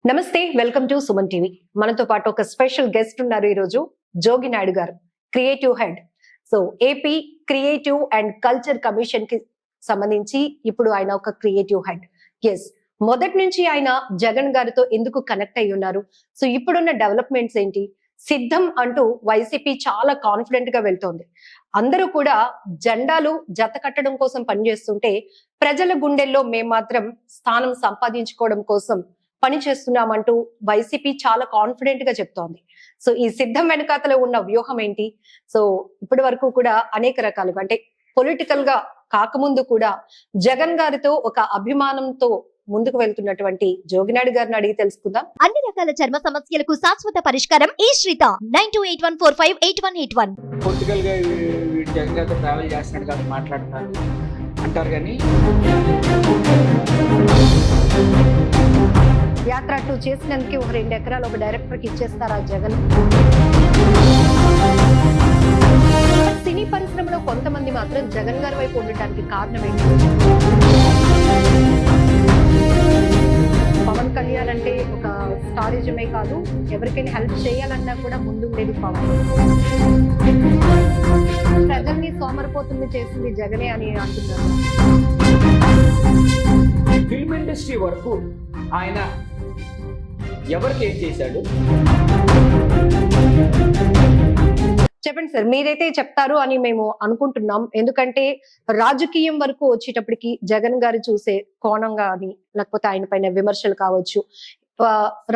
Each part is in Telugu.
నమస్తే, వెల్కమ్ టు సుమన్ టీవీ. మనతో పాటు ఒక స్పెషల్ గెస్ట్ ఉన్నారు ఈరోజు, జోగి నాయుడు గారు, creative head. So AP creative and culture commission కి సంబంధించి ఇప్పుడు ఆయన ఒక క్రియేటివ్ హెడ్. ఎస్, మొదటి నుంచి ఆయన జగన్ గారితో ఎందుకు కనెక్ట్ అయి ఉన్నారు? సో ఇప్పుడున్న డెవలప్మెంట్స్ ఏంటి? సిద్ధం అంటూ వైసీపీ చాలా కాన్ఫిడెంట్ గా వెళ్తోంది. అందరూ కూడా జెండాలు జత కట్టడం కోసం పనిచేస్తుంటే, ప్రజల గుండెల్లో మేము మాత్రం స్థానం సంపాదించుకోవడం కోసం పని చేస్తున్నామంటూ వైసీపీ చాలా కాన్ఫిడెంట్ గా చెప్తోంది. సో ఈ సిద్ధం వెనకాతలో ఉన్న వ్యూహం ఏంటి? సో ఇప్పటి వరకు కూడా అనేక రకాలుగా, అంటే పొలిటికల్ గా కాకముందు కూడా జగన్ గారితో ఒక అభిమానంతో ముందుకు వెళ్తున్నటువంటి జోగినాయుడు గారిని అడిగి తెలుసుకుందాం. అన్ని రకాల చర్మ సమస్యలకు శాశ్వత పరిష్కారం ఈ శ్రీత 9281458181. పొలిటికల్ గా వీడు జగన్ గారితో ట్రావెల్ చేస్తున్నాడు కాబట్టి మాట్లాడుతున్నారు అంటారు, కానీ యాత్ర 2 చేసినందుకు ఒక 2 ఎకరాలు ఒక డైరెక్టర్ కి ఇచ్చేస్తారా జగన్? సినీ పరిశ్రమలో కొంతమంది మాత్రం జగన్ గారి వైపు ఉండటానికి కారణం ఏంటి? పవన్ కళ్యాణ్ అంటే ఒక స్టారిజమే కాదు, ఎవరికైనా హెల్ప్ చేయాలన్నా కూడా ముందుండేది పవన్. ప్రజల్ని సోమరిపోతుంది చేసింది జగనే అని అంటున్నారు. ఫిల్మ్ ఇండస్ట్రీ వరకు ఆయన ఎవరికి ఏం చేశాడు? చెప్పండి సార్, మీరైతే చెప్తారు అని మేము అనుకుంటున్నాం. ఎందుకంటే రాజకీయం వరకు వచ్చేటప్పటికి జగన్ గారు చూసే కోణం గాని, లేకపోతే ఆయన పైన విమర్శలు కావచ్చు,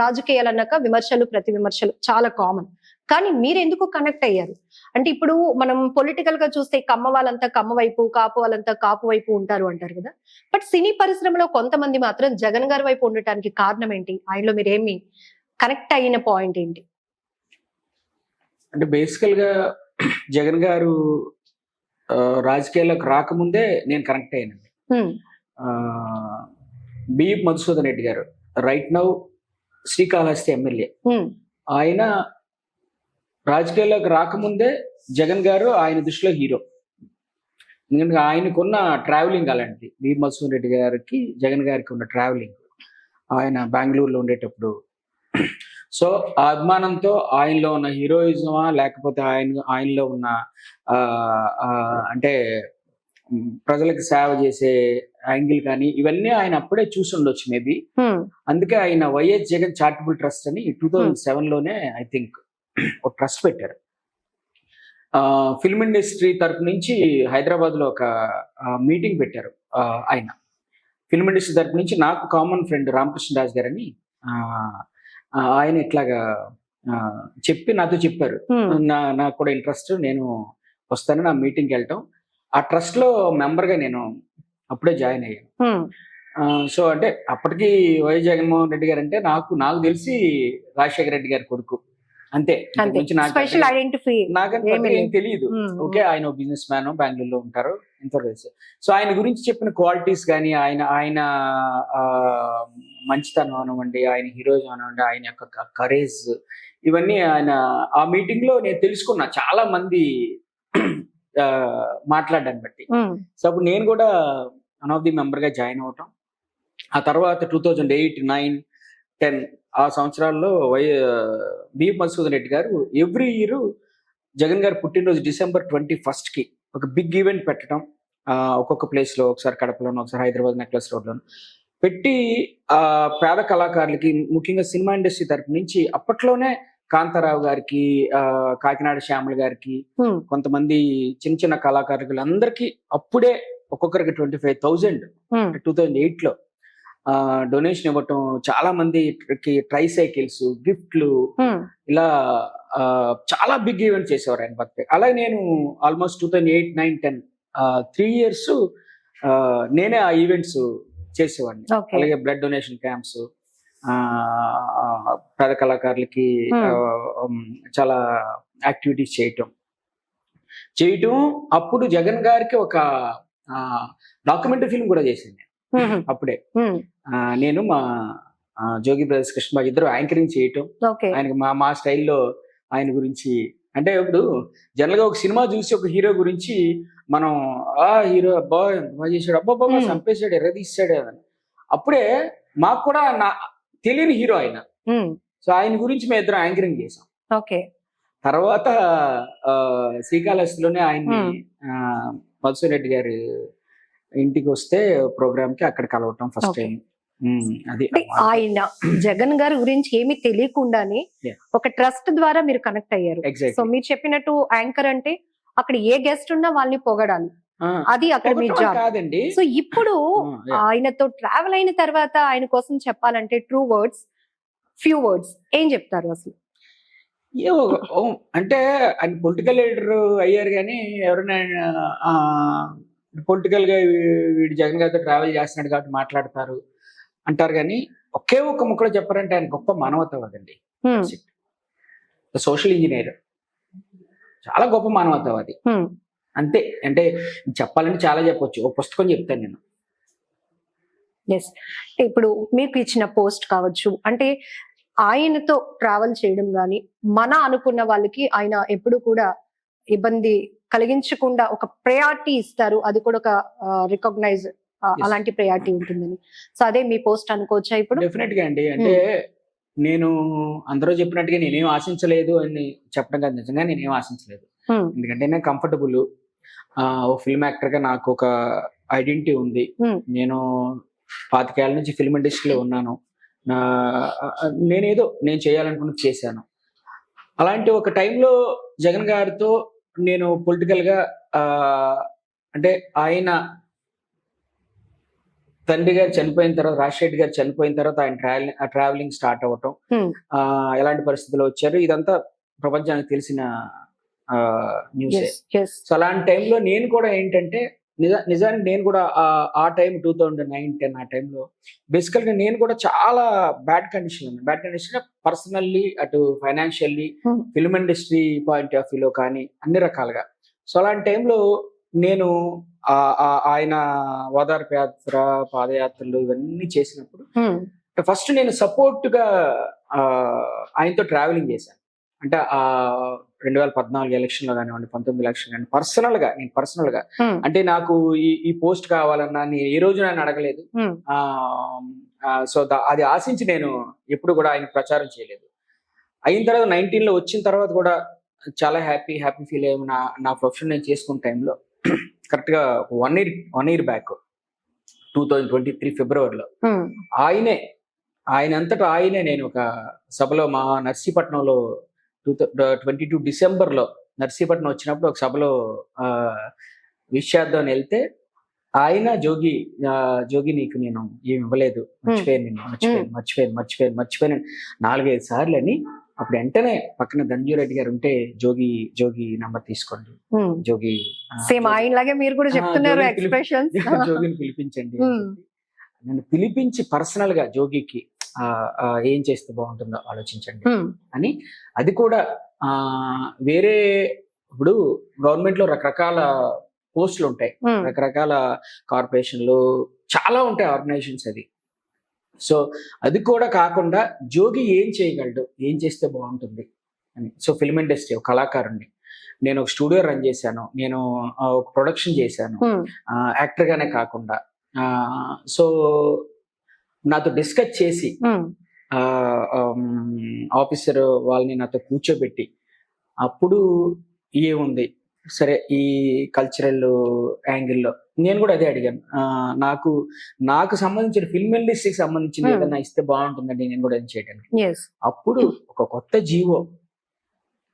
రాజకీయాలు అన్నాక విమర్శలు ప్రతి విమర్శలు చాలా కామన్. కానీ మీరు ఎందుకు కనెక్ట్ అయ్యారు? అంటే ఇప్పుడు మనం పొలిటికల్ గా చూస్తే కమ్మ వాళ్ళంతా కమ్మ వైపు, కాపు వాళ్ళంతా కాపు వైపు ఉంటారు అంటారు కదా. బట్ సినీ పరిశ్రమలో కొంతమంది మాత్రం జగన్ గారి వైపు ఉండటానికి కారణం ఏంటి? ఆయనలో మీరు ఏమి కనెక్ట్ అయిన పాయింట్ ఏంటి? అంటే బేసికల్ గా జగన్ గారు రాజకీయాల్లోకి రాకముందే నేను కనెక్ట్ అయ్యానండి. బి మధుసూదన్ రెడ్డి గారు రైట్ నౌ శ్రీకాళహస్తి ఎమ్మెల్యే. ఆయన రాజకీయాల్లోకి రాకముందే జగన్ గారు ఆయన దృష్టిలో హీరో. ఎందుకంటే ఆయనకున్న ట్రావెలింగ్ అలాంటిది. బి మధుసూదన్ రెడ్డి గారికి జగన్ గారికి ఉన్న ట్రావెలింగ్, ఆయన బెంగళూరులో ఉండేటప్పుడు. సో ఆ అభిమానంతో ఆయనలో ఉన్న హీరోయిజమా, లేకపోతే ఆయనలో ఉన్న అంటే ప్రజలకు సేవ చేసే యాంగిల్ కానీ, ఇవన్నీ ఆయన అప్పుడే చూసి ఉండొచ్చు మేబీ. అందుకే ఆయన వైఎస్ జగన్ చారిటబుల్ ట్రస్ట్ అని 2007 లోనే ఐ థింక్ ఒక ట్రస్ట్ పెట్టారు. ఫిల్మ్ ఇండస్ట్రీ తరపు నుంచి హైదరాబాద్ లో ఒక మీటింగ్ పెట్టారు. ఆయన ఫిల్మ్ ఇండస్ట్రీ తరపు నుంచి నాకు కామన్ ఫ్రెండ్ రామకృష్ణ రాజు గారని ఆయన ఇట్లాగా చెప్పి నాతో చెప్పారు, నాకు కూడా ఇంట్రెస్ట్, నేను వస్తాను నా మీటింగ్కి వెళ్ళటం. ఆ ట్రస్ట్ లో మెంబర్ గా నేను అప్పుడే జాయిన్ అయ్యాను. సో అంటే అప్పటికి వైఎస్ జగన్మోహన్ రెడ్డి గారు అంటే నాకు తెలిసి రాజశేఖర రెడ్డి గారి కొడుకు, అంతే. నాకంటే ఏం తెలియదు. ఓకే, ఆయన బిజినెస్ మ్యాన్, బెంగళూరులో ఉంటారు, ఇంతవరకు తెలుసు. సో ఆయన గురించి చెప్పిన క్వాలిటీస్ కానీ, ఆయన మంచితనం అనివ్వండి, ఆయన హీరోయిజం అనివ్వండి, ఆయన యొక్క కరేజ్, ఇవన్నీ ఆయన ఆ మీటింగ్ లో నేను తెలుసుకున్నా, చాలా మంది మాట్లాడడాన్ని బట్టి. సో అప్పుడు నేను కూడా వన్ ఆఫ్ ది మెంబర్ గా జాయిన్ అవటం. ఆ తర్వాత 2008, 9, 10 ఆ సంవత్సరాల్లో బి మధుసూదన్ రెడ్డి గారు ఎవ్రీ ఇయర్ జగన్ గారు పుట్టినరోజు December 21 కి ఒక బిగ్ ఈవెంట్ పెట్టడం. ఒక్కొక్క ప్లేస్ లో, ఒకసారి కడపలోను, ఒకసారి హైదరాబాద్ నెక్లెస్ రోడ్ లోను పెట్టి పేద కళాకారులకి, ముఖ్యంగా సినిమా ఇండస్ట్రీ తరపు నుంచి అప్పట్లోనే కాంతారావు గారికి, కాకినాడ శ్యామల గారికి, కొంతమంది చిన్న చిన్న కళాకారులు అందరికీ అప్పుడే ఒక్కొక్కరికి 25,000 2008 లో డొనేషన్ ఇవ్వటం, చాలా మందికి ట్రైసైకిల్స్, గిఫ్ట్లు, ఇలా చాలా బిగ్ ఈవెంట్ చేసేవారు ఆయన బర్త్డే. అలాగే నేను ఆల్మోస్ట్ 2008, 9, 10 3 years నేనే ఆ ఈవెంట్స్ చేసేవాడిని. అలాగే బ్లడ్ డొనేషన్ క్యాంప్స్, పేద కళాకారులకి చాలా యాక్టివిటీస్ చేయటం. అప్పుడు జగన్ గారికి ఒక డాక్యుమెంటరీ ఫిల్మ్ కూడా చేసింది అప్పుడే. నేను మా జోగి బ్రదర్స్ కృష్ణ ఇద్దరు యాంకరింగ్ చేయటం. ఆయనకి మా స్టైల్లో ఆయన గురించి, అంటే ఇప్పుడు జనరల్ గా ఒక సినిమా చూసి ఒక హీరో గురించి మనం హీరో బాగా చేశాడు, అబ్బాబ్బా చంపేశాడు, ఎర్రదీశాడు అని, అప్పుడే మాకు కూడా తెలియని హీరో ఆయన. సో ఆయన గురించి మేము ఇద్దరం యాంకరింగ్ చేసాం. ఓకే. తర్వాత శ్రీకాళహస్తిలోనే ఆయన్ని మధుసూదన్ రెడ్డి గారి ఇంటికి వస్తే ప్రోగ్రామ్ కి అక్కడ కలవటం ఫస్ట్ Okay. టైం. అది అంటే ఆయన జగన్ గారి గురించి ఏమీ తెలియకుండానే Yeah. ఒక ట్రస్ట్ ద్వారా మీరు కనెక్ట్ అయ్యారు. So exactly. మీరు చెప్పినట్టు యాంకర్ అంటే అక్కడ ఏ గెస్ట్ ఉన్నా వాళ్ళని పొగడాలి, అది అక్కడ మీ జాబ్. కాదండి. సో ఇప్పుడు Yeah. ఆయనతో ట్రావెల్ అయిన తర్వాత ఆయన కోసం చెప్పాలంటే ట్రూ వర్డ్స్, ఫ్యూ వర్డ్స్ ఏం చెప్తారు అసలు? అంటే ఆయన పొలిటికల్ లీడర్ అయ్యారు కానీ ఎవరైనా పొలిటికల్ గా వీడు జగన్ గారితో ట్రావెల్ చేస్తున్నాడు కాబట్టి మాట్లాడతారు అంటారు కానీ ఒకే ఒక్క ముక్కలో చెప్పారంటే ఆయన గొప్ప మానవతావాదండి. సోషల్ ఇంజనీర్, చాలా గొప్ప మానవతావాది అంతే. అంటే చెప్పాలంటే చాలా చెప్పొచ్చు, ఒక పుస్తకం చెప్తాను నేను. ఎస్. ఇప్పుడు మీకు ఇచ్చిన పోస్ట్ కావచ్చు, అంటే ఆయనతో ట్రావెల్ చేయడం గాని మన అనుకున్న వాళ్ళకి ఆయన ఎప్పుడు కూడా ఇబ్బంది కలిగించకుండా ఒక ప్రయారిటీ ఇస్తారు, అది కూడా ఒక రికగ్నైజ్ అలాంటి ప్రయారిటీ ఉంటుందని. సో అదే మీ పోస్ట్ అనుకోవచ్చా ఇప్పుడు? డెఫినెట్ గా అండి. అంటే నేను అందరూ చెప్పినట్టుగా నేనేం ఆశించలేదు అని చెప్పడం కాదు, నిజంగా నేనేం ఆశించలేదు. ఎందుకంటే నేను కంఫర్టబుల్, ఓ ఫిల్మ్ యాక్టర్ గా నాకు ఒక ఐడెంటిటీ ఉంది. నేను 25 ఏళ్ల నుంచి ఫిల్మ్ ఇండస్ట్రీలో ఉన్నాను. నేను చేయాలనుకున్నది చేశాను. అలాంటి ఒక టైంలో జగన్ గారితో నేను పొలిటికల్ గా అంటే ఆయన తండ్రి గారు చనిపోయిన తర్వాత, రాజశేఖర్ గారు చనిపోయిన తర్వాత ఆయన ట్రావెలింగ్ స్టార్ట్ అవ్వటం, ఎలాంటి పరిస్థితుల్లో వచ్చారు ఇదంతా ప్రపంచానికి తెలిసిన న్యూసే. సో అలాంటి టైంలో నేను కూడా ఏంటంటే నిజానికి నేను కూడా ఆ టైం 2009-10 ఆ టైంలో బేసికల్ గా నేను కూడా చాలా బ్యాడ్ కండిషన్ పర్సనల్లీ, అటు financially, film industry point of వ్యూలో కానీ అన్ని రకాలుగా. సో అలాంటి టైంలో నేను ఆయన ఓదార్పు యాత్ర, పాదయాత్రలు ఇవన్నీ చేసినప్పుడు ఫస్ట్ నేను సపోర్ట్ గా ఆయనతో ట్రావెలింగ్ చేశాను. అంటే 2014 ఎలక్షన్ లో కానివ్వండి, 19 ఎలక్షన్ కానీ నేను పర్సనల్ గా అంటే నాకు ఈ పోస్ట్ కావాలన్నా నేను ఏ రోజు నన్ను అడగలేదు. సో అది ఆశించి నేను ఎప్పుడు కూడా ఆయన ప్రచారం చేయలేదు. అయిన తర్వాత 19 లో వచ్చిన తర్వాత కూడా చాలా హ్యాపీ ఫీల్ అయ్యాము. నా ప్రొఫెషన్ నేను చేసుకున్న టైంలో కరెక్ట్ గా 1 year బ్యాక్ 2023 ఫిబ్రవరిలో ఆయనంతటా ఆయనే నేను ఒక సభలో మా నర్సీపట్నంలో 2022 డిసెంబర్లో నర్సీపట్నం వచ్చినప్పుడు ఒక సభలో విష్ చేద్దామని వెళ్తే ఆయన జోగి నీకు నేను ఏమి ఇవ్వలేదు, మర్చిపోయాను 4-5 సార్లు అని. అప్పుడు వెంటనే పక్కన ధనంజయ రెడ్డి గారు ఉంటే జోగి నంబర్ తీసుకోండి, జోగి సేమ్ ఆయనలాగే మీరు కూడా చెప్తున్నారు ఎక్స్‌ప్రెషన్స్, జోగిని పిలిపించండి. నన్ను పిలిపించి పర్సనల్ గా జోగికి ఏం చేస్తే బాగుంటుందో ఆలోచించండి అని. అది కూడా వేరే ఇప్పుడు గవర్నమెంట్ లో రకరకాల పోస్టులు ఉంటాయి, రకరకాల కార్పొరేషన్లు చాలా ఉంటాయి, ఆర్గనైజేషన్స్. అది సో అది కూడా కాకుండా జోగి ఏం చేయగలడు, ఏం చేస్తే బాగుంటుంది అని. సో ఫిల్మ్ ఇండస్ట్రీ ఒక కళాకారుణ్ణి, నేను ఒక స్టూడియో రన్ చేశాను, నేను ఒక ప్రొడక్షన్ చేశాను యాక్టర్ గానే కాకుండా. సో నాతో డిస్కస్ చేసి ఆఫీసర్ వాళ్ళని నాతో కూర్చోబెట్టి అప్పుడు ఏముంది సరే ఈ కల్చరల్ యాంగిల్లో నేను కూడా అదే అడిగాను. నాకు సంబంధించిన ఫిల్మ్ ఇండస్ట్రీకి సంబంధించిన ఏదైనా ఇస్తే బాగుంటుందండి నేను కూడా ఏం చేయడానికి. అప్పుడు ఒక కొత్త జీవో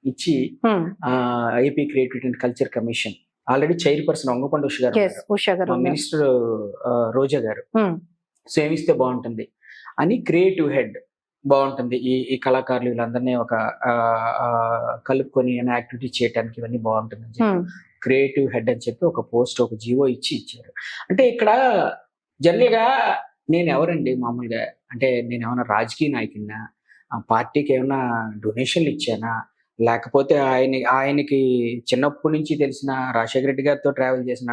ఇచ్చి AP creativity and culture commission already chairperson Vangapandu Usha గారు, మినిస్టర్ రోజా గారు, సో ఏమిస్తే బాగుంటుంది అని క్రియేటివ్ హెడ్ బాగుంటుంది, ఈ కళాకారులు వీళ్ళందరినీ ఒక కలుపుకొని యాక్టివిటీ చేయడానికి ఇవన్నీ బాగుంటుంది అని చెప్పి క్రియేటివ్ హెడ్ అని చెప్పి ఒక పోస్ట్, ఒక జీవో ఇచ్చారు. అంటే ఇక్కడ జనరల్ గా నేను ఎవరండి మామూలుగా, అంటే నేను ఏమైనా రాజకీయ నాయకున్నా, పార్టీకి ఏమైనా డొనేషన్లు ఇచ్చానా, లేకపోతే ఆయనకి చిన్నప్పటి నుంచి తెలిసిన రాజశేఖర రెడ్డి గారితో ట్రావెల్ చేసిన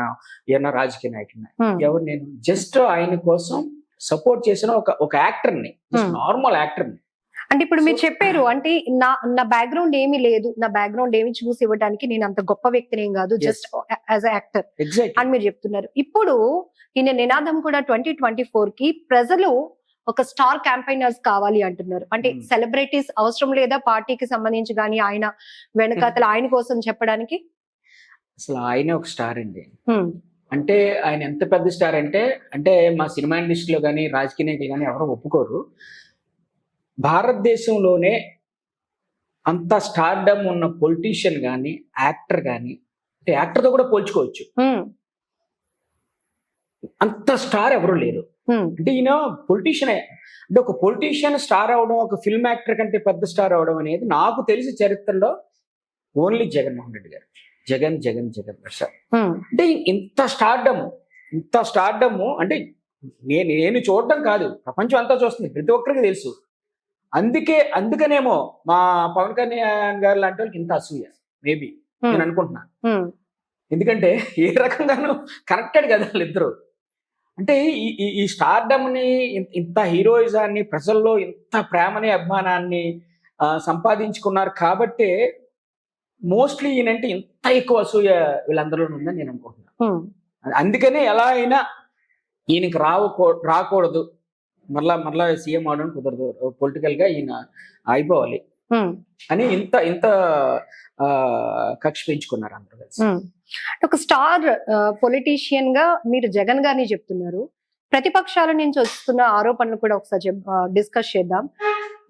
ఏమన్నా రాజకీయ నాయకున్నా, ఎవరు నేను జస్ట్ ఆయన కోసం సపోర్ట్ చేసిన ఒక యాక్టర్ని, నార్మల్ యాక్టర్ని. అంటే ఇప్పుడు మీరు చెప్పారు, అంటే నా బ్యాక్గ్రౌండ్ ఏమీ లేదు, నా బ్యాక్గ్రౌండ్ ఏమి చూసి ఇవ్వడానికి నేను అంత గొప్ప వ్యక్తిని ఏం కాదు, జస్ట్ యాజ్ అ యాక్టర్ అని మీరు చెప్తున్నారు. ఇప్పుడు ఈయన నినాదం కూడా 2024 కి ప్రజలు ఒక స్టార్ క్యాంపైనర్స్ కావాలి అంటున్నారు. అంటే Hmm. సెలబ్రిటీస్ అవసరం లేదా పార్టీకి సంబంధించి కానీ ఆయన వెనకాతల ఆయన కోసం చెప్పడానికి? అసలు ఆయనే ఒక స్టార్ అండి. హ్మ్. అంటే ఆయన ఎంత పెద్ద స్టార్ అంటే అంటే మా సినిమా ఇండస్ట్రీలో కానీ రాజకీయ నాయకులు కానీ ఎవరు ఒప్పుకోరు. భారతదేశంలోనే అంత స్టార్డమ్ ఉన్న పొలిటీషియన్ కానీ యాక్టర్ కానీ, అంటే యాక్టర్తో కూడా పోల్చుకోవచ్చు, హ్మ్. అంత స్టార్ ఎవరు లేరు. హ్మ్. అంటే ఈయన పొలిటీషియన్. అంటే ఒక పొలిటీషియన్ స్టార్ అవడం, ఒక ఫిల్మ్ యాక్టర్ కంటే పెద్ద స్టార్ అవడం అనేది నాకు తెలిసి చరిత్రలో ఓన్లీ జగన్మోహన్ రెడ్డి గారు. జగన్ జగన్ జగన్ సార్. హ్మ్. అంటే ఇంత స్టార్డమ్ అంటే నేను చూడడం కాదు, ప్రపంచం అంతా చూస్తుంది, ప్రతి ఒక్కరికి తెలుసు. అందుకనేమో మా పవన్ కళ్యాణ్ గారు లాంటి వాళ్ళకి ఇంత అసూయ మేబీ నేను అనుకుంటున్నా. హ్మ్. ఎందుకంటే ఏ రకంగానూ కనెక్టెడ్ కదా వాళ్ళిద్దరు. అంటే ఈ స్టార్డమ్ ని, ఇంత హీరోయిజాన్ని, ప్రజల్లో ఇంత ప్రేమని అభిమానాన్ని సంపాదించుకున్నారు కాబట్టే మోస్ట్లీ ఈయనంటే ఇంత ఎక్కువ అసూయ వీళ్ళందరిలో ఉందని నేను అనుకుంటున్నాను. హ్మ్. అందుకనే ఎలా అయినా ఈయనకి రాకూడదు, మరలా సీఎం అవడం కుదరదు, పొలిటికల్ గా ఈయన అయిపోవాలి హ్మ్. అని ఇంత కక్ష పెంచుకున్నారు అందరూ కలిసి. హ్మ్. ఒక స్టార్ పొలిటీషియన్ గా మీరు జగన్ గారిని చెప్తున్నారు. ప్రతిపక్షాల నుంచి వస్తున్న ఆరోపణలు కూడా ఒకసారి డిస్కస్ చేద్దాం.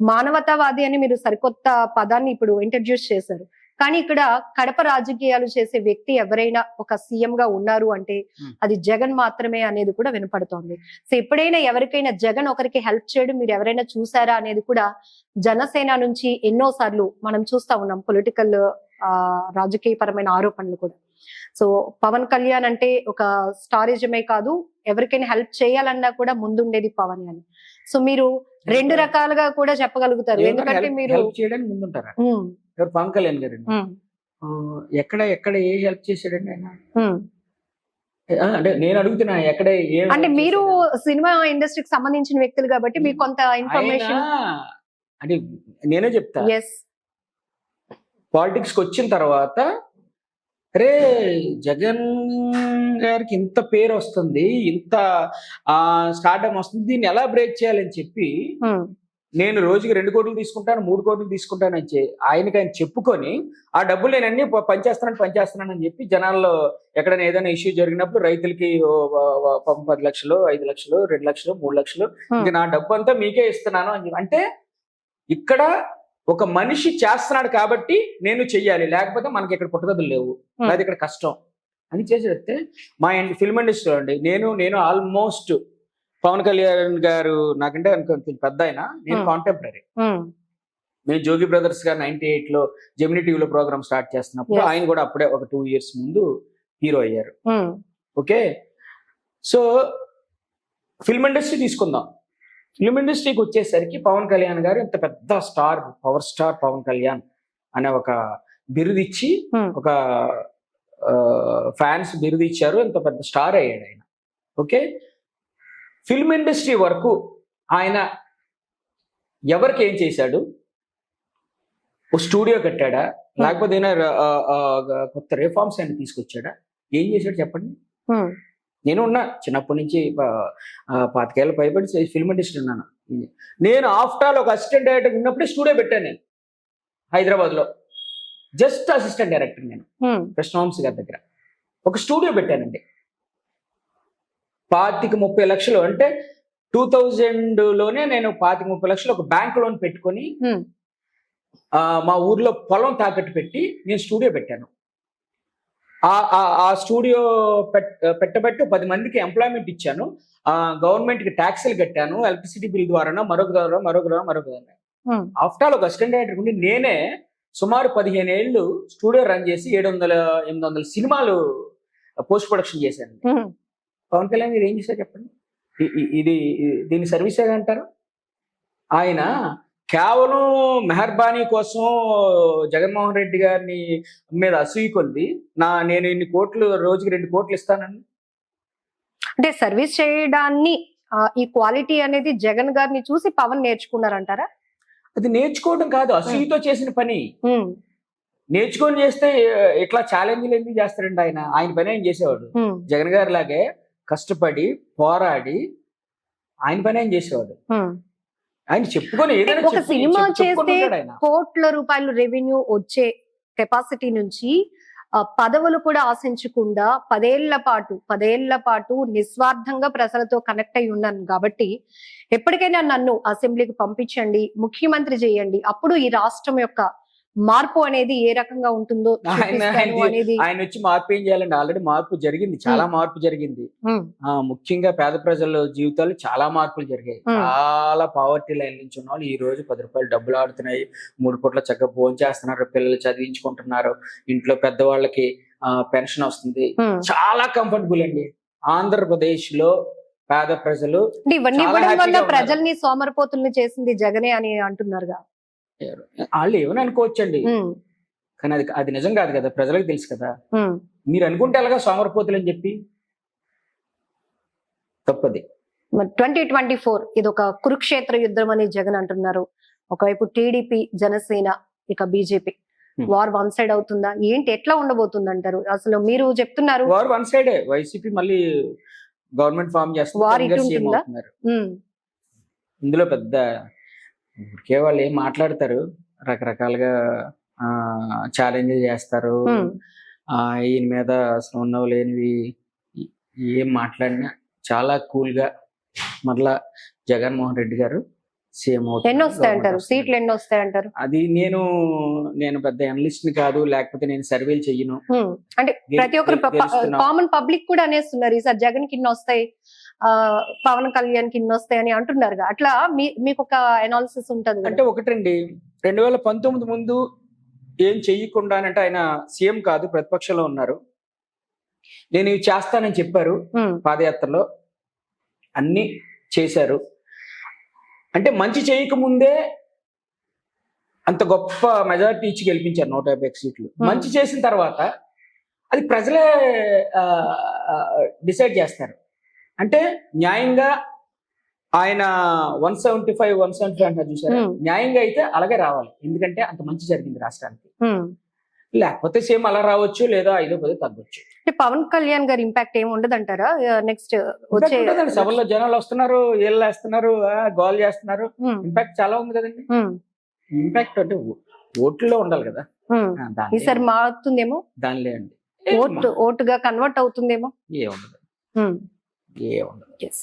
మానవతావాది అని మీరు సరికొత్త పదాన్ని ఇప్పుడు ఇంట్రడ్యూస్ చేశారు. కానీ ఇక్కడ కడప రాజకీయాలు చేసే వ్యక్తి ఎవరైనా ఒక సీఎం గా ఉన్నారు అంటే అది జగన్ మాత్రమే అనేది కూడా వినపడుతోంది. సో ఎప్పుడైనా ఎవరికైనా జగన్ ఒకరికి హెల్ప్ చేయడం మీరు ఎవరైనా చూసారా అనేది కూడా జనసేన నుంచి ఎన్నో సార్లు మనం చూస్తా ఉన్నాం. పొలిటికల్ రాజకీయపరమైన ఆరోపణలు కూడా. సో పవన్ కళ్యాణ్ అంటే ఒక స్టారిజమే కాదు, ఎవరికైనా హెల్ప్ చేయాలన్నా కూడా ముందుండేది పవన్ అని. సో మీరు రెండు రకాలుగా కూడా చెప్పగలుగుతారు. ఎందుకంటే మీరు హెల్ప్ చేయడానికి ముందుంటారా? ఎవరు? పవన్ కళ్యాణ్ గారు ఎక్కడ ఏ హెల్ప్ చేశాడండి ఆయన? అంటే నేను అడుగుతున్నా, ఎక్కడ అంటే మీరు సినిమా ఇండస్ట్రీకి సంబంధించిన వ్యక్తులు కాబట్టి మీకు కొంత ఇన్ఫర్మేషన్. అంటే నేనే చెప్తా, ఎస్, పాలిటిక్స్ కి వచ్చిన తర్వాత అరే జగన్ గారికి ఇంత పేరు వస్తుంది, ఇంత స్టార్డమ్ వస్తుంది, దీన్ని ఎలా బ్రేక్ చేయాలని చెప్పి నేను రోజుకి 2 కోట్లు తీసుకుంటాను, 3 కోట్లు తీసుకుంటాను అని ఆయన చెప్పుకొని ఆ డబ్బులు నేను అన్ని పనిచేస్తున్నానని చెప్పి జనాల్లో ఎక్కడైనా ఏదైనా ఇష్యూ జరిగినప్పుడు రైతులకి 10 లక్షలు, 5 లక్షలు, 2 లక్షలు, 3 లక్షలు, ఇంకా నా డబ్బు అంతా మీకే ఇస్తున్నాను అని చెప్పి. అంటే ఇక్కడ ఒక మనిషి చేస్తున్నాడు కాబట్టి నేను చెయ్యాలి, లేకపోతే మనకి ఇక్కడ పుట్టగదులు లేవు, లేదా ఇక్కడ కష్టం అని చేసేస్తే మా ఫిల్మ్ ఇండస్ట్రీ అండి. నేను ఆల్మోస్ట్ పవన్ కళ్యాణ్ గారు నాకంటే కొంచెం పెద్ద ఆయన, నేను కాంటెంపరీ. నేను జోగి బ్రదర్స్ గారు 98లో జెమినీ టీవీలో ప్రోగ్రామ్ స్టార్ట్ చేస్తున్నప్పుడు ఆయన కూడా అప్పుడే ఒక 2 years ముందు హీరో అయ్యారు. ఓకే, సో ఫిల్మ్ ఇండస్ట్రీ తీసుకుందాం. ఫిల్మ్ ఇండస్ట్రీకి వచ్చేసరికి పవన్ కళ్యాణ్ గారు ఇంత పెద్ద star, power star Pawan Kalyan అనే ఒక బిరుదిచ్చి, ఒక ఫ్యాన్స్ బిరుదిచ్చారు, ఇంత పెద్ద స్టార్ అయ్యాడు ఆయన. ఓకే, ఫిల్మ్ ఇండస్ట్రీ వరకు ఆయన ఎవరికి ఏం చేశాడు? ఓ స్టూడియో కట్టాడా, లేకపోతే కొత్త రిఫార్మ్స్ ఆయన తీసుకొచ్చాడా? ఏం చేశాడు చెప్పండి. నేను ఉన్నా చిన్నప్పటి నుంచి 25 ఏళ్ళ పైబడి ఫిల్మ్ ఇండస్ట్రీ ఉన్నాను. నేను ఆఫ్టర్ ఆల్ ఒక అసిస్టెంట్ డైరెక్టర్ ఉన్నప్పుడే స్టూడియో పెట్టాను నేను హైదరాబాద్లో. జస్ట్ అసిస్టెంట్ డైరెక్టర్ నేను కృష్ణవంశీ గారి దగ్గర ఒక స్టూడియో పెట్టానండి. 25-30 లక్షలు, అంటే 2000లోనే నేను 25-30 లక్షలు ఒక బ్యాంక్ లోన్ పెట్టుకొని మా ఊర్లో పొలం తాకట్టు పెట్టి నేను స్టూడియో పెట్టాను. ఆ స్టూడియో పెట్టబట్టి 10 మందికి ఎంప్లాయ్మెంట్ ఇచ్చాను, గవర్నమెంట్కి ట్యాక్సులు కట్టాను, ఎలక్ట్రిసిటీ బిల్ ద్వారా మరొక ద్వారా. ఆఫ్టర్ ఆల్ ఒక అసిస్టెంట్ డైరెక్టర్ ఉండి నేనే సుమారు 15 ఏళ్ళు స్టూడియో రన్ చేసి 700-800 సినిమాలు పోస్ట్ ప్రొడక్షన్ చేశాను. పవన్ కళ్యాణ్ మీరు ఏం చేశారు చెప్పండి? దీన్ని సర్వీస్ అంటారు. ఆయన కేవలం మెహర్బానీ కోసం జగన్మోహన్ రెడ్డి గారిని మీద అసూయ కొద్ది నేను ఇన్ని కోట్లు, రోజుకి 2 కోట్లు ఇస్తానని. అంటే సర్వీస్ చేయడాన్ని, ఈ క్వాలిటీ అనేది జగన్ గారిని చూసి పవన్ నేర్చుకున్నారంటారా? అది నేర్చుకోవడం కాదు, అసూయతో చేసిన పని. నేర్చుకొని చేస్తే ఇట్లా ఛాలెంజ్లు ఎందుకు చేస్తారండి? ఆయన పని ఆయన చేసేవాడు. జగన్ గారి లాగే కష్టపడి పోరాడి ఆయన పని ఆయన చేసేవాడు. ఉమ్. ఆయన చెప్పుకొని ఏదైనా ఒక సినిమా చేస్తే చెప్పుకుంటాడు ఆయన. కోట్ల రూపాయలు రెవెన్యూ వచ్చే కెపాసిటీ నుంచి పదవులు కూడా ఆశించకుండా 10 ఏళ్ల పాటు నిస్వార్థంగా ప్రజలతో కనెక్ట్ అయి ఉన్నాను కాబట్టి ఎప్పటికైనా నన్ను అసెంబ్లీకి పంపించండి, ముఖ్యమంత్రి చేయండి, అప్పుడు ఈ రాష్ట్రం యొక్క మార్పు అనేది ఏ రకంగా ఉంటుందో చూపిస్తాను అనేది. ఆయన వచ్చి మార్పు ఏం చేయాలండి? ఆల్రెడీ మార్పు జరిగింది, చాలా మార్పు జరిగింది. ఉమ్, ముఖ్యంగా పేద ప్రజల జీవితాలు చాలా మార్పులు జరిగాయి. చాలా పావర్టీ లైన్ నుంచి ఉన్న వాళ్ళు ఈ రోజు 10 రూపాయలు డబ్బులు ఆడుతున్నాయి, 3 పూట్ల చక్కగా భోజనం చేస్తున్నారు, పిల్లలు చదివించుకుంటున్నారు, ఇంట్లో పెద్దవాళ్ళకి పెన్షన్ వస్తుంది. చాలా కంఫర్టబుల్ అండి. ఆంధ్రప్రదేశ్ లో పేద ప్రజలు ఇవన్నీ చాలా ఇవ్వడం వల్ల హ్యాపీగా ఉన్నారు. ప్రజల్ని సోమరపోతుల్ని చేసింది జగనే అని అంటున్నారుగా. వాళ్ళు ఏమని అనుకోవచ్చండి, ఉమ్, కానీ అది నిజం కాదు కదా, ప్రజలకు తెలుసు కదా. ఉమ్. మీరు అనుకుంటే ఎలాగా సోమరపోతులు అని చెప్పి తప్పది. 2024 ఇది ఒక కురుక్షేత్ర యుద్ధం అని జగన్ అంటున్నారు. ఒకవైపు టీడీపీ, జనసేన, ఇక బీజేపీ వార్ వన్ సైడ్ అవుతుందా ఏంటి, ఎట్లా ఉండబోతుంది అంటారు? అసలు మీరు చెప్తున్నారు వారు వన్ సైడే, వైసీపీ మళ్ళీ గవర్నమెంట్ ఫామ్ వార్ చేస్తున్నారు, ఇటు సీఎం ఉంటుందా? అవుతున్నారు. ఉమ్, ఇందులో పెద్ద ఊరికే వాళ్ళు ఏం మాట్లాడతారు, రకరకాలుగా ఛాలెంజ్లు చేస్తారు. ఉమ్, ఈయన మీద అసలు ఉన్నవి లేనివి ఏం మాట్లాడినా చాలా కూల్ గా మరలా జగన్మోహన్ రెడ్డి గారు సీఎం ఎన్ని అవుతారు. వస్తాయంటారు? సీట్లు ఎన్ని వస్తాయంటారు? అది నేను పెద్ద అనలిస్ట్ ని కాదు, లేకపోతే నేను సర్వేలు చెయ్యను. ఉమ్, అంటే ప్రతి ఒక్కరు గెలుస్తున్నాం. కామన్ పబ్లిక్ కూడా అనేస్తున్నారు ఈసారి జగన్ కి ఇన్ని వస్తాయి, పవన్ కళ్యాణ్ కి ఇన్ని వస్తాయి అని అంటున్నారు. అట్లా మీకు ఒక అనాలిసిస్ ఉంటది కదా. అంటే ఒకటండి, 2019 ముందు ఏం చెయ్యకుండా అంటే ఆయన సీఎం కాదు, ప్రతిపక్షంలో ఉన్నారు. నేను ఇవి చేస్తానని చెప్పారు, ఉమ్, పాదయాత్రలో అన్ని చేశారు. అంటే మంచి చేయకముందే అంత గొప్ప మెజారిటీ ఇచ్చి గెలిపించారు 151 సీట్లు. మంచి చేసిన తర్వాత అది ప్రజలే డిసైడ్ చేస్తారు. అంటే న్యాయంగా ఆయన 175 అంటారు చూసారా, న్యాయంగా అయితే అలాగే రావాలి. ఎందుకంటే అంత మంచి జరిగింది రాష్ట్రానికి. ఉమ్. లేకపోతే సేమ్ అలా రావచ్చు, లేదా 5-10 తగ్గొచ్చు. అంటే పవన్ కళ్యాణ్ గారి ఇంపాక్ట్ ఏమి ఉండదంటారా నెక్స్ట్ వచ్చే? సభల్లో జనాలు వస్తున్నారు, ఏళ్ళు వేస్తున్నారు, గోల్ చేస్తున్నారు. ఉమ్, ఇంపాక్ట్ చాలా ఉంది కదండి. ఉమ్, ఇంపాక్ట్ అంటే ఓట్లలో ఉండాలి కదా. ఉమ్. ఈసారి మారుతుందేమో, దానిలే అండి, ఓటుగా కన్వర్ట్ అవుతుందేమో. ఏముండదు, ఉమ్. ఏముండదు. Yes.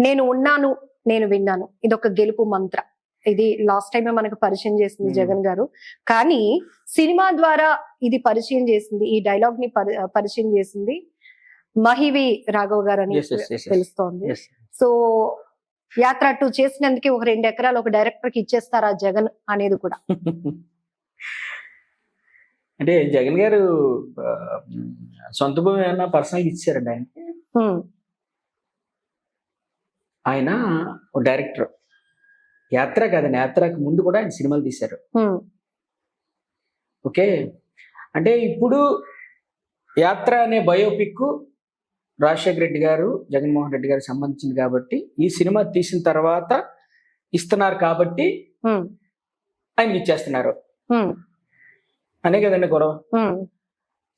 నేను ఉన్నాను, నేను విన్నాను, ఇది ఒక గెలుపు మంత్ర. ఇది లాస్ట్ టైమే మనకు పరిచయం చేసింది జగన్ గారు. కానీ సినిమా ద్వారా ఇది పరిచయం చేసింది, ఈ డైలాగ్ ని పరిచయం చేసింది మహివి రాఘవ్ గారు అని తెలుస్తోంది. సో యాత్ర 2 చేసినందుకే ఒక 2 ఎకరాలు ఒక డైరెక్టర్ కి ఇచ్చేస్తారా జగన్ అనేది కూడా. అంటే జగన్ గారు సొంత భూమి ఏమన్నా పర్సనల్ ఇచ్చారండి ఆయనకి. ఆయన ఒక డైరెక్టర్, యాత్ర కాదండి, యాత్రకు ముందు కూడా ఆయన సినిమాలు తీశారు. ఓకే, అంటే ఇప్పుడు యాత్ర అనే బయోపిక్ రాజశేఖర రెడ్డి గారు, జగన్మోహన్ రెడ్డి గారికి సంబంధించింది కాబట్టి ఈ సినిమా తీసిన తర్వాత ఇస్తున్నారు కాబట్టి ఆయన ఇచ్చేస్తున్నారు అనే కదండి గొడవ.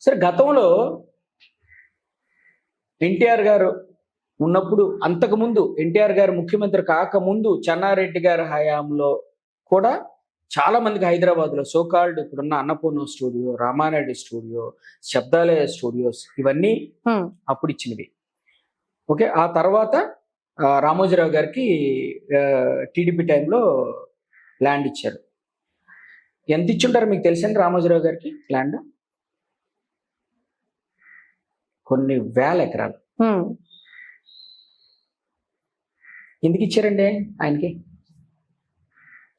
సరే, గతంలో ఎన్టీఆర్ గారు ఉన్నప్పుడు, అంతకుముందు ఎన్టీఆర్ గారు ముఖ్యమంత్రి కాకముందు చెన్నారెడ్డి గారి హయాంలో కూడా చాలా మందికి హైదరాబాద్ లో సోకాల్డ్ ఇప్పుడున్న Annapurna studio, Ramanaidu studio, Shabdalaya studios ఇవన్నీ అప్పుడు ఇచ్చినవి. ఓకే, ఆ తర్వాత రామోజీరావు గారికి టీడీపీ టైంలో ల్యాండ్ ఇచ్చారు. ఎంత ఇచ్చుంటారు మీకు తెలుసండి రామోజీరావు గారికి ల్యాండ్? కొన్ని వేల ఎకరాలు. ఎందుకు ఇచ్చారండి ఆయనకి?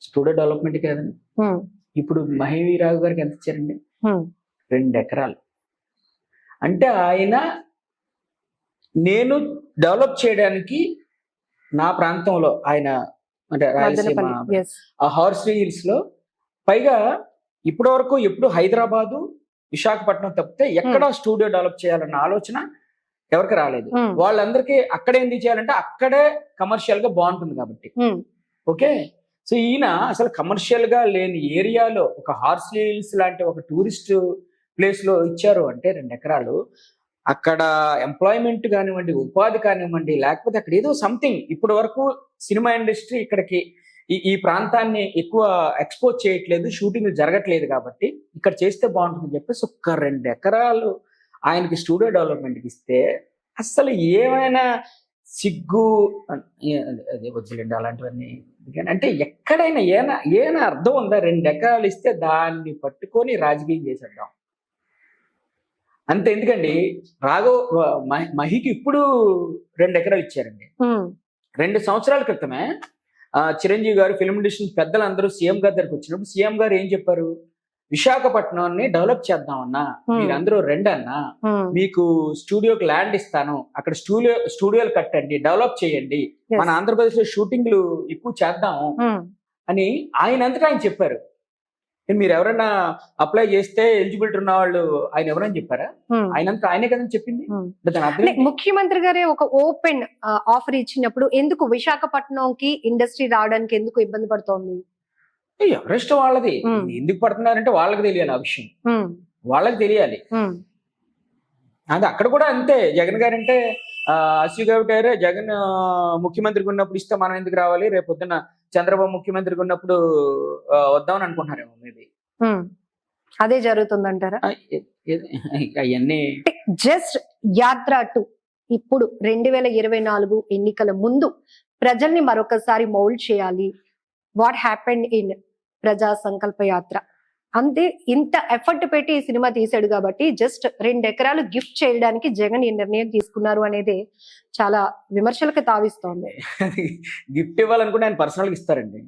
స్టూడియో డెవలప్మెంట్ కదండి. ఇప్పుడు మహివీరావు గారికి ఎంత ఇచ్చారండి? 2 ఎకరాలు. అంటే ఆయన నేను డెవలప్ చేయడానికి నా ప్రాంతంలో, ఆయన అంటే రాయలసీమ ఆ హార్స్ హిల్స్ లో, పైగా ఇప్పటి వరకు ఎప్పుడు హైదరాబాదు, విశాఖపట్నం తప్పితే ఎక్కడ స్టూడియో డెవలప్ చేయాలన్న ఆలోచన ఎవరికి రాలేదు. వాళ్ళందరికీ అక్కడే ఎందుకు చేయాలంటే అక్కడే కమర్షియల్ గా బాగుంటుంది కాబట్టి. ఓకే, సో ఈయన అసలు కమర్షియల్ గా లేని ఏరియాలో ఒక హార్స్ హిల్స్ లాంటి ఒక టూరిస్ట్ ప్లేస్ లో ఇచ్చారు అంటే 2 ఎకరాలు. అక్కడ ఎంప్లాయ్మెంట్ కానివ్వండి, ఉపాధి కానివ్వండి, లేకపోతే అక్కడ ఏదో సంథింగ్ ఇప్పటి వరకు సినిమా ఇండస్ట్రీ ఇక్కడికి ఈ ప్రాంతాన్ని ఎక్కువ ఎక్స్పోజ్ చేయట్లేదు, షూటింగ్ జరగట్లేదు కాబట్టి ఇక్కడ చేస్తే బాగుంటుందని చెప్పేసి ఒక 2 ఎకరాలు ఆయనకి స్టూడియో డెవలప్మెంట్కి ఇస్తే అసలు ఏమైనా సిగ్గు అదే వద్దులేండి అలాంటివన్నీ. అంటే ఎక్కడైనా ఏమైనా అర్థం ఉందా? 2 ఎకరాలు ఇస్తే దాన్ని పట్టుకొని రాజకీయం చేసేద్దాం అంతే. ఎందుకండి మహికి ఇప్పుడు 2 ఎకరాలు ఇచ్చారండి. 2 సంవత్సరాల క్రితమే చిరంజీవి గారు ఫిల్మ్ ఇండస్ట్రీ పెద్దలందరూ సీఎం గారి దగ్గరికి వచ్చినప్పుడు సీఎం గారు ఏం చెప్పారు? విశాఖపట్నాన్ని డెవలప్ చేద్దామన్నా, మీరందరూ రండి అన్నా, మీకు స్టూడియోకి ల్యాండ్ ఇస్తాను, అక్కడ స్టూడియోలు కట్టండి, డెవలప్ చేయండి, మన ఆంధ్రప్రదేశ్ లో షూటింగ్లు ఎక్కువ చేద్దాము అని ఆయన అంతటా ఆయన చెప్పారు. మీరు ఎవరైనా అప్లై చేస్తే ఎలిజిబిలిటీ ఉన్న వాళ్ళు ఆయన ఎవరైనా చెప్పారా? ఆయనే కదా చెప్పింది. ముఖ్యమంత్రి గారే ఒక ఓపెన్ ఆఫర్ ఇచ్చినప్పుడు ఎందుకు విశాఖపట్నంకి ఇండస్ట్రీ రావడానికి ఎందుకు ఇబ్బంది పడుతోంది? ఎవరిష్టం వాళ్ళది. ఎందుకు పడుతున్నారంటే వాళ్ళకి తెలియాలి, ఆ విషయం వాళ్ళకి తెలియాలి. అది అక్కడ కూడా అంతే. జగన్ గారు అంటే అశ్వి గారు జగన్ ముఖ్యమంత్రికి ఉన్నప్పుడు ఇస్తే మనం ఎందుకు రావాలి, రేపు పొద్దున్న చంద్రబాబు ముఖ్యమంత్రికి ఉన్నప్పుడు వద్దామని అనుకుంటున్నారేమో మేబీ. అదే జరుగుతుందంటారా? అవన్నీ జస్ట్ యాత్ర 2 ఇప్పుడు 2024 ఎన్నికల ముందు ప్రజల్ని మరొకసారి మౌల్డ్ చేయాలి. వాట్ హ్యాపెండ్ ఇన్ ప్రజా సంకల్ప యాత్ర అంతే. ఇంత ఎఫర్ట్ పెట్టి ఈ సినిమా తీసాడు కాబట్టి జస్ట్ 2 ఎకరాలు గిఫ్ట్ చేయడానికి జగన్ ఈ నిర్ణయం తీసుకున్నారు అనేది చాలా విమర్శలకు తావిస్తోంది. గిఫ్ట్ ఇవ్వాలనుకుంటే ఆయన పర్సనల్ గా ఇస్తారండి.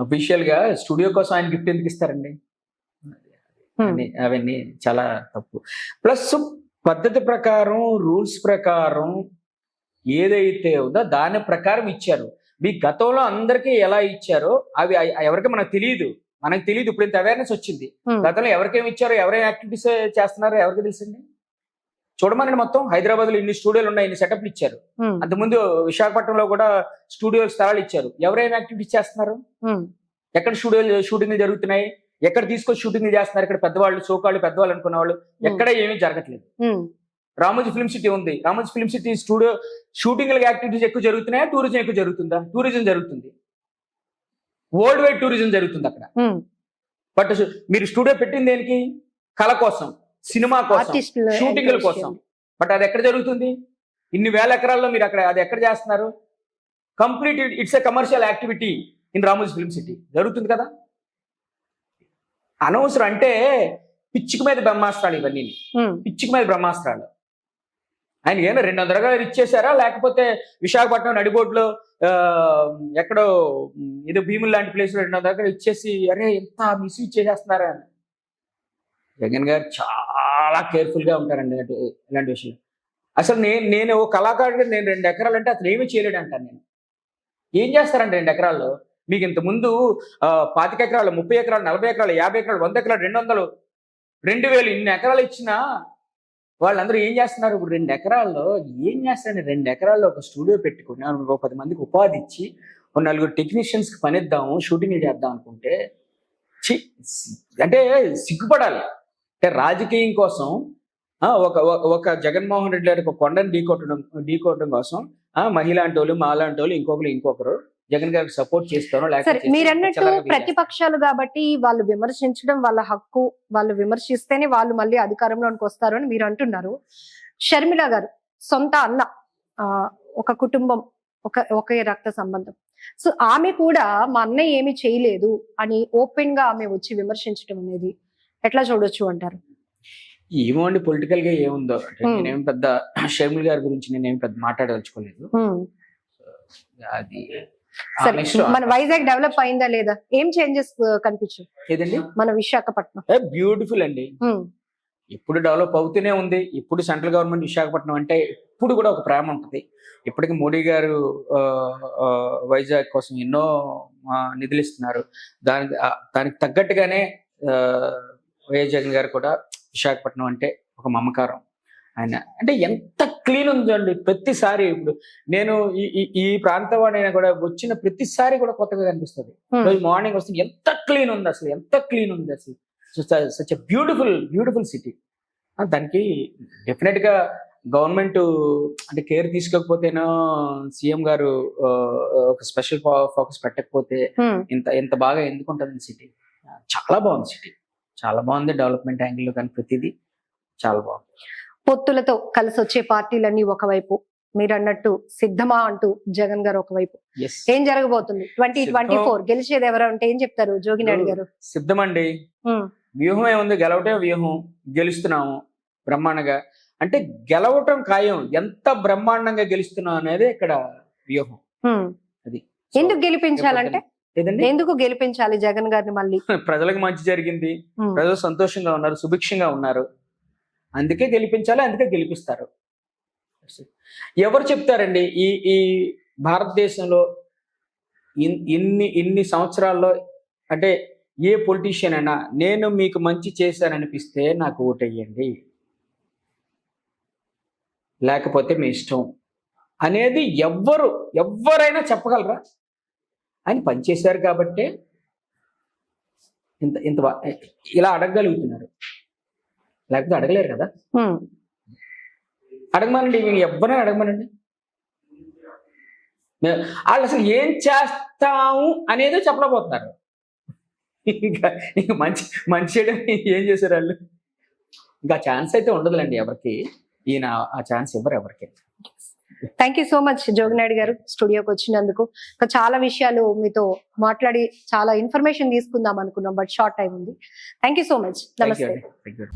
అఫీషియల్ గా స్టూడియో కోసం ఆయన గిఫ్ట్ ఎందుకు ఇస్తారండి? అవన్నీ చాలా తప్పు. ప్లస్ పద్ధతి ప్రకారం, రూల్స్ ప్రకారం ఏదైతే ఉందో దాని ప్రకారం ఇచ్చారు. మీ గతంలో అందరికీ ఎలా ఇచ్చారో అవి ఎవరికి మనకు తెలియదు. ఇప్పుడు ఇంత అవేర్నెస్ వచ్చింది. గతంలో ఎవరికేమి ఇచ్చారో, ఎవరైనా యాక్టివిటీస్ చేస్తున్నారో ఎవరికి తెలుసండి? చూడమనండి, మొత్తం హైదరాబాద్ లో ఇన్ని స్టూడియోలు ఉన్నాయి, ఇన్ని సెటప్లు ఇచ్చారు. అంతకుముందు విశాఖపట్నంలో కూడా స్టూడియో స్థలాలు ఇచ్చారు. ఎవరైనా యాక్టివిటీస్ చేస్తున్నారు? ఎక్కడ షూటింగ్లు జరుగుతున్నాయి? ఎక్కడ తీసుకొచ్చి షూటింగ్లు చేస్తున్నారు? ఇక్కడ పెద్దవాళ్ళు, సోకాళ్ళు పెద్దవాళ్ళు అనుకున్న వాళ్ళు ఎక్కడ ఏమీ జరగట్లేదు. రామోజీ ఫిల్మ్ సిటీ ఉంది. Ramoji film city studio shooting activities ఎక్కువ జరుగుతున్నాయా? టూరిజం ఎక్కువ జరుగుతుందా? టూరిజం జరుగుతుంది. వరల్డ్ వైడ్ టూరిజం జరుగుతుంది అక్కడ. బట్ మీరు స్టూడియో పెట్టింది దేనికి? కళ కోసం, సినిమా కోసం, షూటింగ్ల కోసం. బట్ అది ఎక్కడ జరుగుతుంది? ఇన్ని వేల ఎకరాల్లో మీరు అక్కడ అది ఎక్కడ చేస్తున్నారు? Complete it's a commercial activity in Ramoji film city జరుగుతుంది కదా. అనవసరం అంటే పిచ్చికి మీద బ్రహ్మాస్త్రాలు ఇవన్నీ, పిచ్చికి మీద బ్రహ్మాస్త్రాలు. ఆయన ఏమైనా 200 ఎకరాలు ఇచ్చేసారా, లేకపోతే విశాఖపట్నం నడిబోడ్లో ఎక్కడో ఏదో భీములు లాంటి ప్లేస్ లో 200 ఎకరాలు ఇచ్చేసి అరే ఎంత మిస్యూజ్ చేసేస్తున్నారా అని? జగన్ గారు చాలా కేర్ఫుల్ గా ఉంటారండి ఇలాంటి విషయం. అసలు నేను ఓ కళాకారుడిగా నేను 2 ఎకరాలు అంటే అసలు ఏమీ చేయలేడు అంటాను నేను. ఏం చేస్తారండి 2 ఎకరాల్లో? మీకు ఇంత ముందు 25 ఎకరాలు, 30 ఎకరాలు, 40 ఎకరాలు, 50 ఎకరాలు, 100 ఎకరాలు, 200, 2000 ఇన్ని ఎకరాలు ఇచ్చినా వాళ్ళందరూ ఏం చేస్తున్నారు? ఇప్పుడు 2 ఎకరాల్లో ఏం చేస్తారండి? 2 ఎకరాల్లో ఒక స్టూడియో పెట్టుకుని 10 మందికి ఉపాధి ఇచ్చి 4 టెక్నీషియన్స్ కి పనిద్దాము, షూటింగ్లు చేద్దాం అనుకుంటే అంటే సిగ్గుపడాలి. అంటే రాజకీయం కోసం ఒక జగన్మోహన్ రెడ్డి గారికి ఒక కొండను ఢీకొట్టడం కోసం మహిళాంటి వాళ్ళు, మాలాంటి వాళ్ళు, ఇంకొకరు జగన్ గారికి సపోర్ట్ చేస్తారో లేకపోతే మీరు అన్నట్టు ప్రతిపక్షాలు కాబట్టి వాళ్ళు విమర్శించడం వాళ్ళ హక్కు. వాళ్ళు విమర్శిస్తేనే వాళ్ళు మళ్ళీ అధికారంలోకి వస్తారు అని మీరు అంటున్నారు. షర్మిల గారు సొంత అన్న, ఒక కుటుంబం, ఒకే రక్త సంబంధం. సో ఆమె కూడా మా అన్నయ్య ఏమి చేయలేదు అని ఓపెన్ గా ఆమె వచ్చి విమర్శించడం అనేది ఎట్లా చూడొచ్చు అంటారు? ఏమో అండి, పొలిటికల్ గా ఏముందో. నేనేం పెద్ద షర్మిల గారి గురించి నేనేం పెద్ద మాట్లాడదలుచుకోలేదు. అది మన వైజాగ్ డెవలప్ అయిందా లేదా? ఏం చేంజెస్ కనిపించాయి? ఏదండి మన విశాఖపట్నం బ్యూటిఫుల్ అండి. ఇప్పుడు డెవలప్ అవుతూనే ఉంది. ఇప్పుడు సెంట్రల్ గవర్నమెంట్ విశాఖపట్నం అంటే ఇప్పుడు కూడా ఒక ప్రేమ ఉంటుంది. ఇప్పటికి మోడీ గారు వైజాగ్ కోసం ఎన్నో నిధులు ఇస్తున్నారు. దానికి తగ్గట్టుగానే వైఎస్ జగన్ గారు కూడా విశాఖపట్నం అంటే ఒక మమకారం. ఆయన అంటే ఎంత క్లీన్ ఉందండి ప్రతిసారి. ఇప్పుడు నేను ఈ ప్రాంతం వాడిన కూడా వచ్చిన ప్రతిసారి కూడా కొత్తగా కనిపిస్తుంది. రోజు మార్నింగ్ వస్తుంది ఎంత క్లీన్ ఉంది అసలు, ఎంత క్లీన్ ఉంది అసలు. Such a beautiful city. దానికి డెఫినెట్ గా గవర్నమెంట్ అంటే కేర్ తీసుకోకపోతేనో సీఎం గారు ఒక స్పెషల్ ఫోకస్ పెట్టకపోతే ఇంత బాగా ఎందుకు ఉంటుంది సిటీ. చాలా బాగుంది సిటీ, చాలా బాగుంది డెవలప్మెంట్ యాంగిల్ లో, కానీ ప్రతిదీ చాలా బాగుంది. పొత్తులతో కలిసి వచ్చే పార్టీలన్నీ ఒకవైపు, మీరు అన్నట్టు సిద్ధమా అంటూ జగన్ గారు ఒకవైపు, ఎస్, ఏం జరగబోతుంది 2024 గెలిచేది ఎవరు అంటే ఏం చెప్తారు జోగినాయుడు గారు? సిద్ధమండి. వ్యూహం ఏముంది, గెలవటే వ్యూహం, గెలుస్తున్నాము బ్రహ్మాండంగా. అంటే గెలవటం ఖాయం, ఎంత బ్రహ్మాండంగా గెలుస్తున్నాం అనేది ఇక్కడ వ్యూహం. అది ఎందుకు గెలిపించాలంటే ఏదండి, ఎందుకు గెలిపించాలి జగన్ గారిని మళ్ళీ? ప్రజలకు మంచి జరిగింది, ప్రజలు సంతోషంగా ఉన్నారు, సుభిక్షంగా ఉన్నారు, అందుకే గెలిపించాలి, అందుకే గెలిపిస్తారు. ఎవరు చెప్తారండి ఈ ఈ భారతదేశంలో ఇన్ని సంవత్సరాల్లో, అంటే ఏ పొలిటీషియన్ అయినా నేను మీకు మంచి చేశాననిపిస్తే నాకు ఓటేయండి, లేకపోతే మీ ఇష్టం అనేది ఎవరైనా చెప్పగలరా? ఆయన పనిచేశారు కాబట్టే ఇంత ఇలా అడగగలుగుతున్నారు, లేకపోతే అడగలేరు కదా. అడగమనండి, మీరు ఎవరైనా అడగమనండి. వాళ్ళు అసలు ఏం చేస్తాము అనేది చెప్పలేకపోతున్నారు. ఇంకా మంచి చేయడం ఏం చేశారు వాళ్ళు? ఇంకా ఛాన్స్ అయితే ఉండదులేండి ఎవరికి, ఈయన ఆ ఛాన్స్ ఇవ్వరు ఎవరికి. Thank you so much Jogi Naidu గారు స్టూడియోకి వచ్చినందుకు. ఇంకా చాలా విషయాలు మీతో మాట్లాడి చాలా ఇన్ఫర్మేషన్ తీసుకుందాం అనుకున్నాం, బట్ షార్ట్ టైం ఉంది. Thank you so much. నమస్తే. Thank you.